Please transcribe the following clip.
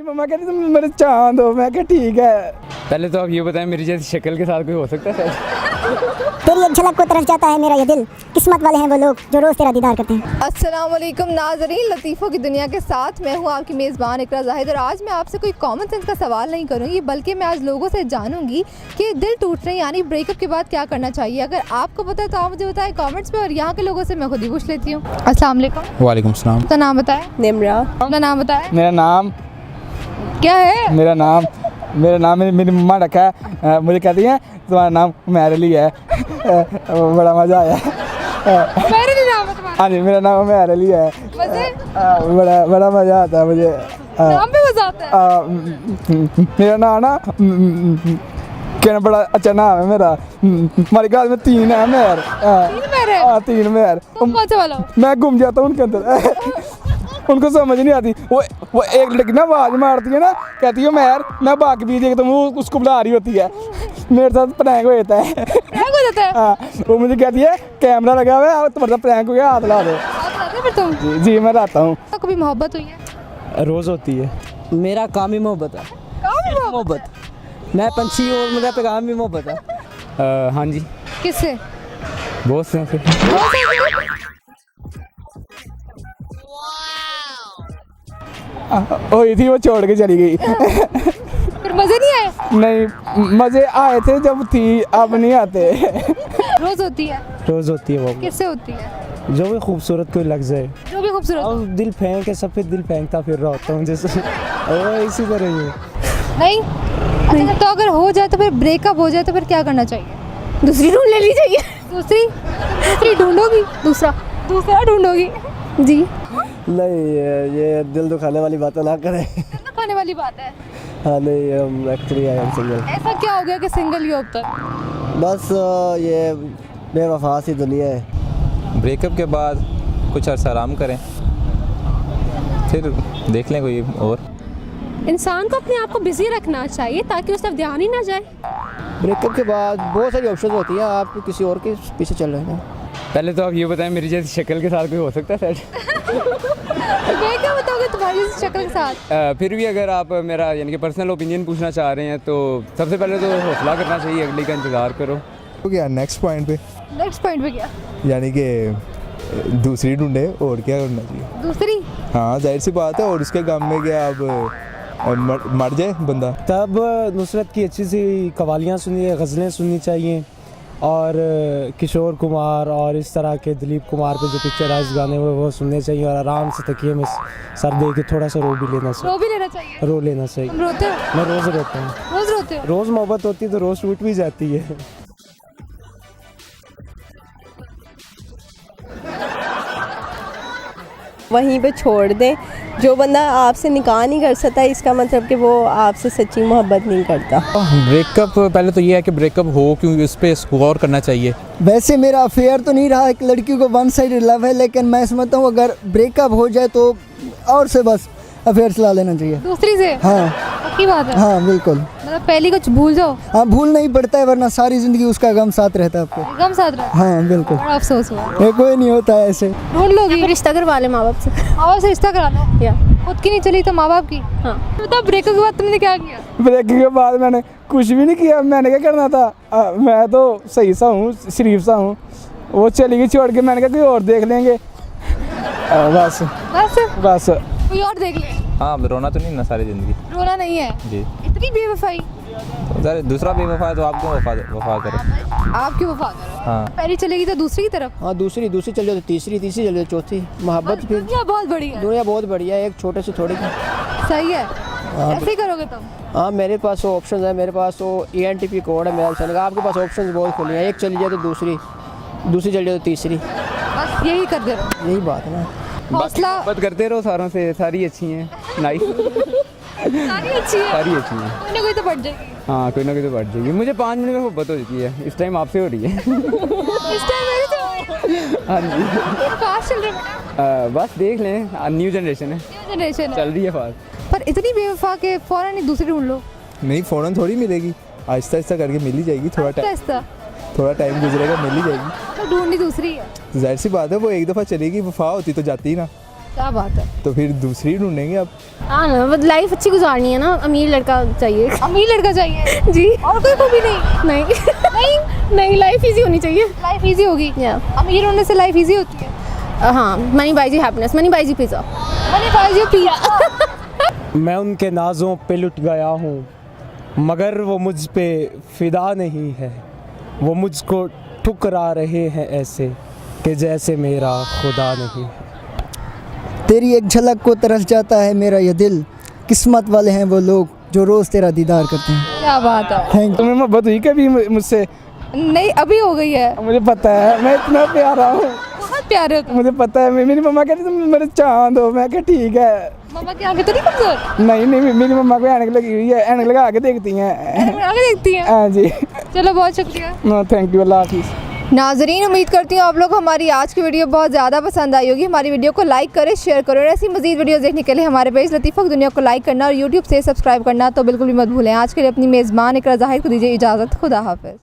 मम्मा कहती तुम मेरे चांद हो। मैं कहा ठीक है। पहले तो आप ये बताएं मेरी जैसी शक्ल के साथ कोई हो सकता है? तेरी एक झलक को तरस जाता है मेरा ये दिल, किस्मत वाले हैं वो लोग जो रोज़ तेरा दीदार करते हैं। अस्सलाम वालेकुम नाज़रीन, लतीफ़ों की दुनिया के साथ मैं हूँ आपकी मेज़बान इकरा ज़ाहिद। और आज मैं आपसे कोई कॉमन सेंस का सवाल नहीं करूँगी, बल्कि मैं आज लोगों से जानूँगी कि दिल टूटने यानी ब्रेकअप के बाद क्या करना चाहिए। अगर आपको पता है तो आप मुझे बताएं कमेंट्स में, और यहाँ के लोगों से मैं खुद ही पूछ लेती हूँ। अस्सलाम वालेकुम। वालेकुम सलाम। अपना नाम बताएं। निमरा। अपना नाम बताएं। मेरा नाम क्या है? मेरा नाम मेरी मम्मा रखा है। मुझे कहती है तुम्हारा नाम मेरे लिए है। बड़ा मज़ा आया। मेरे लिए नाम है तुम्हारा? हाँ जी, मेरा नाम मेरे लिए है। वैसे बड़ा मज़ा आता है मुझे। नाम पे मजा आता है। मेरा नाम ना क्या बड़ा अच्छा नाम है मेरा। हमारे घर में 3 है मेहर। तीन मेहर। तुम कौन सा वाला हो? मैं घूम जाता हूँ उनके अंदर। उनको समझ नहीं आती। वो एक लड़की ना आवाज़ मारती है ना, कहती है मेहर, मैं बाकी भी देखता हूँ, वो उसको बुला रही होती है। मेरे साथ प्रैंक हो जाता है। प्रैंक हो जाता है? हाँ, वो मुझे कहती है कैमरा लगा हुआ है, तुम्हारा प्रैंक हो गया, हाथ ला दो। आप लाते फिर तुम? जी मैं लाता हूँ। तो कभी मोहब्बत हुई है? रोज़ होती है। मेरा काम ही मोहब्बत है। काम ही मोहब्बत। मैं पंछी और मेरा पैगाम भी मोहब्बत है। हाँ जी, किससे? बहुत से फिर। हुई थी, वो छोड़ के चली गई। फिर मजे नहीं आए? नहीं, मज़े आए थे जब थी, अब नहीं आते। रोज होती है? रोज़ होती है वो। किससे होती है? जो भी खूबसूरत कोई लग जाए। जो भी खूबसूरत हो। अब दिल फेंक के सब पे दिल फेंकता फिर रहा होता हूँ जैसे। और इसी तरह ही है। नहीं? अच्छा, तो अगर हो जाए तो फिर ब्रेकअप हो जाए तो फिर क्या करना चाहिए? दूसरी ढूंढ ले ली चाहिए। दूसरी ढूंढोगी? दूसरा ढूंढोगी? जी। नहीं, ये दिल दुखाने वाली बातें ना करें। ना खाने वाली बात है। हाँ नहीं, हम एक्चुअली आई एम सिंगल। ऐसा क्या हो गया कि सिंगल ही हो अब तक? बस ये बेवफा सी दुनिया है। ब्रेकअप के बाद कुछ अर्सा आराम करें, फिर देख लें कोई और। इंसान को अपने आप को बिजी रखना चाहिए ताकि उस तरफ ध्यान ही ना जाए। ब्रेकअप के बाद बहुत सारी ऑप्शन होती हैं, आप किसी और के पीछे चल रहे हैं। पहले तो आप ये बताएं मेरी जैसी शक्ल के साथ कोई हो सकता है? मैं क्या बताऊंगी तुम्हारी इस शक्ल के साथ? फिर भी अगर आप मेरा यानी कि पर्सनल ओपिनियन पूछना चाह रहे हैं तो सबसे पहले तो हौसला करना चाहिए, अगले का इंतज़ार करो। तो क्या नेक्स्ट पॉइंट पे, नेक्स्ट पॉइंट पे क्या? यानी कि दूसरी ढूंढे, और क्या करना चाहिए। दूसरी? हाँ जाहिर सी बात है, और उसके गम में क्या अब मर जाए बंदा। तब नुसरत की अच्छी सी कवालियाँ सुनिए, गज़लें सुननी चाहिए, और किशोर कुमार और इस तरह के दिलीप कुमार पे जो पिक्चराइज गाने हुए वो सुनने चाहिए, और आराम से तकिए में सर दे के थोड़ा सा रो भी लेना चाहिए। रो लेना चाहिए। तुम रोते हो? मैं रोज़ रोता हूँ। रोज रोते हो? रोज़ मोहब्बत होती है तो रोज़ टूट भी जाती है। वहीं पे छोड़ दें। जो बंदा आपसे निकाह नहीं कर सकता, इसका मतलब कि वो आपसे सच्ची मोहब्बत नहीं करता। ब्रेकअप पहले तो ये है कि ब्रेकअप हो क्योंकि उस पर गौर करना चाहिए। वैसे मेरा अफेयर तो नहीं रहा, एक लड़की को वन साइड लव है, लेकिन मैं समझता हूँ अगर ब्रेकअप हो जाए तो और से बस अफेयर चला लेना चाहिए। दूसरी से? हाँ पक्की बात है? हाँ बिल्कुल। मतलब पहली कुछ भूल जाओ? हाँ, भूल नहीं पड़ता है, वरना सारी ज़िंदगी उसका गम साथ रहता है आपको। गम साथ रहा? हाँ बिल्कुल। बड़ा अफसोस हुआ। ये कोई नहीं होता है ऐसे। ढूंढ लोगी? रिश्ता करवा ले माँ बाप से। माँ बाप से रिश्ता करा लो। या खुद की नहीं चली तो माँ बाप की? हाँ। तो ब्रेकअप के बाद तुमने क्या किया? ब्रेक के बाद मैंने कुछ भी नहीं किया। मैंने क्या करना था, मैं तो सही सा हूँ, शरीफ सा हूँ। वो चली गई छोड़ के, मैंने कहा कोई और देख लेंगे। बस बस कोई और देख ले। हाँ, रोना तो नहीं ना सारी ज़िंदगी। रोना नहीं है जी। इतनी बेवफाई? तो ज़रा दूसरा बेवफा है तो आपको वफा करे। आपकी वफा करो। हाँ। पहली चलेगी तो दूसरी की तरफ? हाँ, दूसरी चल जाए तो तीसरी चल जाए तो चौथी। मोहब्बत फिर दुनिया बहुत बड़ी है। दुनिया बहुत बढ़िया है, एक छोटे से थोड़े की। सही है, ऐसे ही करोगे तुम? हाँ, मेरे पास वो ऑप्शन है, मेरे पास वो ENTP कोड है मेरा ऑप्शन का। आपके पास ऑप्शन बहुत खुले हैं, एक चली जाए तो दूसरी चल जाए तो तीसरी। बस यही कर दे रहो। यही बात है ना। हौसला बात करते रहो सारों से, सारी अच्छी हैं। नाइस। सारी अच्छी है। सारी अच्छी हैं। कोई ना कोई तो बढ़ जाएगी। हाँ, कोई ना कोई तो बढ़ जाएगी। मुझे 5 मिनट में मोहब्बत हो चुकी है, इस टाइम आपसे हो रही है। इस टाइम मेरी तो हाँ जी। फास्ट चल रहा है। बस देख लें, न्यू जनरेशन है, न्यू जनरेशन चल रही है फास्ट। पर इतनी बेवफा के फौरन ही दूसरी ढूंढ लो। नहीं, फ़ौरन थोड़ी मिलेगी, आहिस्ता आहिस्ता करके मिल ही जाएगी। थोड़ा टाइम गुजरेगा, मिल ही जाएगी। तो ढूंढनी दूसरी है। जाहिर सी बात है, वो एक दफ़ा चलेगी, वफा होती तो जाती ही ना। क्या बात है। तो फिर दूसरी ढूंढेंगे आप। हाँ ना, बस लाइफ अच्छी गुजारनी है ना, अमीर लड़का चाहिए। अमीर लड़का चाहिए जी। और कोई को भी नहीं? नहीं नहीं, लाइफ इजी होनी चाहिए। लाइफ इजी होगी? अमीर होने से लाइफ इजी होती है? हाँ, money buys you happiness, money buys you pizza. Money buys you pizza. मैं उनके नाज़ों पे लुट गया हूँ, मगर वो मुझ पे फिदा नहीं है। वो मुझको ठुकरा रहे हैं ऐसे कि जैसे मेरा खुदा नहीं है। तेरी एक झलक को तरस जाता है मेरा ये दिल, किस्मत वाले हैं वो लोग जो रोज़ तेरा दीदार करते हैं। क्या बात है। Thank you. तुम्हें मोहब्बत हुई कभी मुझसे? नहीं, अभी हो गई है। मुझे पता है, मैं इतना प्यारा हूँ। बहुत प्यारे हो तुम। मुझे पता है, मेरी मम्मा कहती तुम मेरे चांद हो। मैं कहा ठीक है। मम्मा के आगे तो नहीं कमजोर? नहीं, मेरी मम्मा को ऐनक लगी हुई है, ऐनक लगा के देखती हैं। आगे देखती हैं? हाँ जी। चलो, बहुत शुक्रिया। नो थैंक यू, अल्लाह हाफिज़। नाजरीन, उम्मीद करती हूँ आप लोग हमारी आज की वीडियो बहुत ज़्यादा पसंद आई होगी। हमारी वीडियो को लाइक करें, शेयर करें और ऐसी मजीद वीडियोस देखने के लिए हमारे पेज लतीफ़ा की दुनिया को लाइक करना और यूट्यूब से सब्सक्राइब करना तो बिल्कुल भी मत भूलें। आज के लिए अपनी मेज़बान इकरा ज़ाहिर को दीजिए इजाज़त। खुदा हाफ़िज़।